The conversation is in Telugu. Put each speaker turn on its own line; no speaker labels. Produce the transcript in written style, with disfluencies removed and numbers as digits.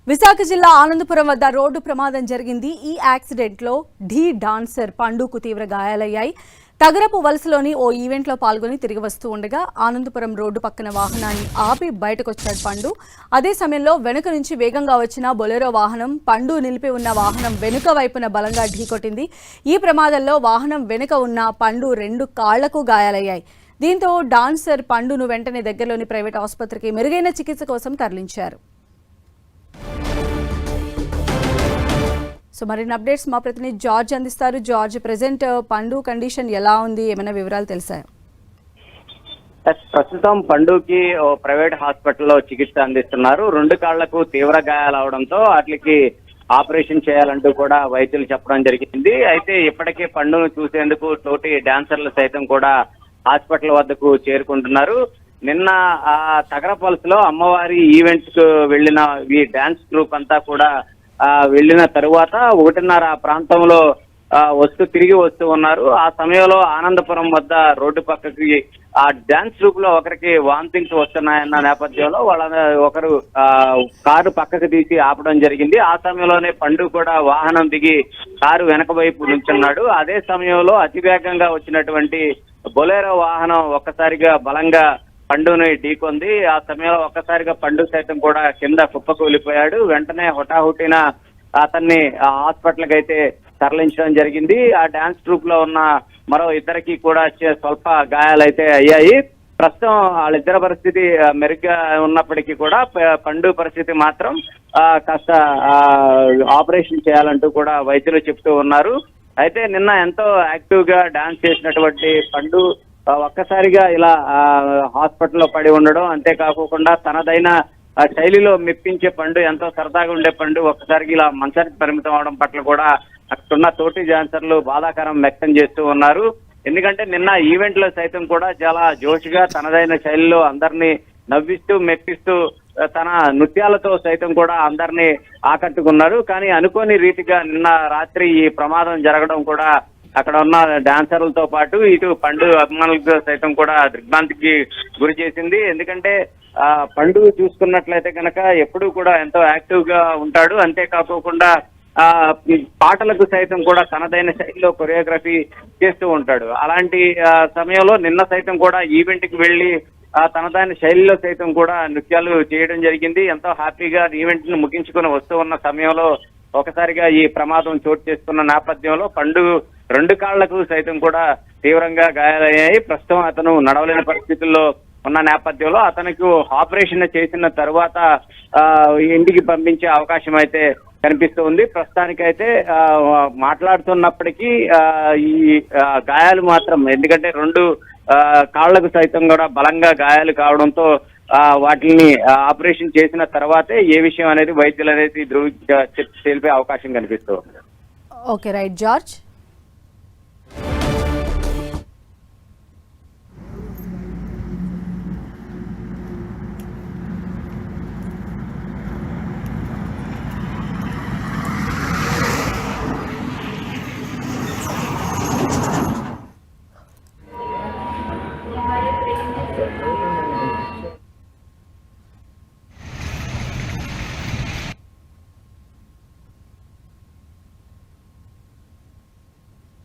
విశాఖ జిల్లా ఆనందపురం వద్ద రోడ్డు ప్రమాదం జరిగింది. ఈ యాక్సిడెంట్ లో ఢీ డాన్సర్ పండుకు తీవ్ర గాయాలయ్యాయి. తగరపు వలసలోని ఓ ఈవెంట్ లో పాల్గొని తిరిగి వస్తూ ఉండగా ఆనందపురం రోడ్డు పక్కన వాహనాన్ని ఆపి బయటకొచ్చాడు పండు. అదే సమయంలో వెనుక నుంచి వేగంగా వచ్చిన బొలెరో వాహనం పండు నిలిపి ఉన్న వాహనం వెనుక వైపున బలంగా ఢీకొట్టింది. ఈ ప్రమాదంలో వాహనం వెనుక ఉన్న పండు 2 కాళ్లకు గాయాలయ్యాయి. దీంతో డాన్సర్ పండును వెంటనే దగ్గరలోని ప్రైవేట్ ఆసుపత్రికి మెరుగైన చికిత్స కోసం తరలించారు. సో మరిన్ని అప్డేట్స్ మా ప్రతినిధి జార్జ్ అందిస్తారు. జార్జ్, ప్రెసెంట్ పండు కండిషన్ ఎలా ఉంది, ఏమైనా వివరాలు తెలుసాయా?
ప్రస్తుతం పండుకి ప్రైవేట్ హాస్పిటల్లో చికిత్స అందిస్తున్నారు. 2 కాళ్లకు తీవ్ర గాయాలు అవడంతో వాటికి ఆపరేషన్ చేయాలంటూ కూడా వైద్యులు చెప్పడం జరిగింది. అయితే ఇప్పటికే పండును చూసేందుకు తోటి డాన్సర్లు సైతం కూడా హాస్పిటల్ వద్దకు చేరుకుంటున్నారు. నిన్న తగరపల్స్లో అమ్మవారి ఈవెంట్ కు వెళ్లిన ఈ డాన్స్ గ్రూప్ అంతా కూడా వెళ్లిన తరువాత 1:30 ప్రాంతంలో తిరిగి వస్తూ ఉన్నారు. ఆ సమయంలో ఆనందపురం వద్ద రోడ్డు పక్కకి ఆ డాన్స్ గ్రూప్ లో ఒకరికి వామిటింగ్స్ వస్తున్నాయన్న నేపథ్యంలో ఒకరు కారు పక్కకు తీసి ఆపడం జరిగింది. ఆ సమయంలోనే పండు కూడా వాహనం దిగి కారు వెనక వైపు నుంచున్నాడు. అదే సమయంలో అతివేగంగా వచ్చినటువంటి బొలెరో వాహనం ఒక్కసారిగా బలంగా పండుని ఢీకొంది. ఆ సమయంలో ఒక్కసారిగా పండు సైతం కూడా కింద కుప్పకూలిపోయాడు. వెంటనే హుటాహుటిన అతన్ని హాస్పిటల్ కి అయితే తరలించడం జరిగింది. ఆ డాన్స్ ట్రూప్ లో ఉన్న మరో ఇద్దరికి కూడా స్వల్ప గాయాలైతే అయ్యాయి. ప్రస్తుతం వాళ్ళిద్దరి పరిస్థితి మెరుగ్గా ఉన్నప్పటికీ కూడా పండు పరిస్థితి మాత్రం కాస్త ఆపరేషన్ చేయాలంటూ కూడా వైద్యులు చెప్తూ ఉన్నారు. అయితే నిన్న ఎంతో యాక్టివ్ గా డాన్స్ చేసినటువంటి పండు ఒక్కసారిగా ఇలా హాస్పిటల్లో పడి ఉండడం, అంతేకాకుండా తనదైన శైలిలో మెప్పించే పండు, ఎంతో సరదాగా ఉండే పండు ఒక్కసారికి ఇలా మంచానికి పరిమితం అవడం పట్ల కూడా అక్కడున్న తోటి డాన్సర్లు బాధాకరం వ్యక్తం చేస్తూ ఉన్నారు. ఎందుకంటే నిన్న ఈవెంట్ లో సైతం కూడా చాలా జోష్గా తనదైన శైలిలో అందరినీ నవ్విస్తూ మెప్పిస్తూ తన నృత్యాలతో సైతం కూడా అందరినీ ఆకట్టుకున్నారు. కానీ అనుకోని రీతిగా నిన్న రాత్రి ఈ ప్రమాదం జరగడం కూడా అక్కడ ఉన్న డాన్సర్లతో పాటు ఇటు పండు అభిమానులకు సైతం కూడా దిగ్భ్రాంతికి గురి చేసింది. ఎందుకంటే పండు చూసుకున్నట్లయితే కనుక ఎప్పుడూ కూడా ఎంతో యాక్టివ్ గా ఉంటాడు. అంతేకాకుండా పాటలకు సైతం కూడా తనదైన శైలిలో కొరియోగ్రఫీ చేస్తూ ఉంటాడు. అలాంటి సమయంలో నిన్న సైతం కూడా ఈవెంట్ కి వెళ్లి తనదైన శైలిలో సైతం కూడా నృత్యాలు చేయడం జరిగింది. ఎంతో హ్యాపీగా ఈవెంట్ ను ముగించుకుని వస్తూ ఉన్న సమయంలో ఒకసారిగా ఈ ప్రమాదం చోటు చేసుకున్న నేపథ్యంలో పండు 2 కాళ్లకు సైతం కూడా తీవ్రంగా గాయాలయ్యాయి. ప్రస్తుతం అతను నడవలేని పరిస్థితుల్లో ఉన్న నేపథ్యంలో అతనికి ఆపరేషన్ చేసిన తర్వాత ఇంటికి పంపించే అవకాశం అయితే కనిపిస్తూ ఉంది. ప్రస్తుతానికైతే మాట్లాడుతున్నప్పటికీ ఈ గాయాలు మాత్రం, ఎందుకంటే 2 కాళ్లకు సైతం కూడా బలంగా గాయాలు కావడంతో వాటిని ఆపరేషన్ చేసిన తర్వాతే ఏ విషయం అనేది వైద్యులు అనేది తెలిపే అవకాశం కనిపిస్తూ ఉంది.
Okay, right George.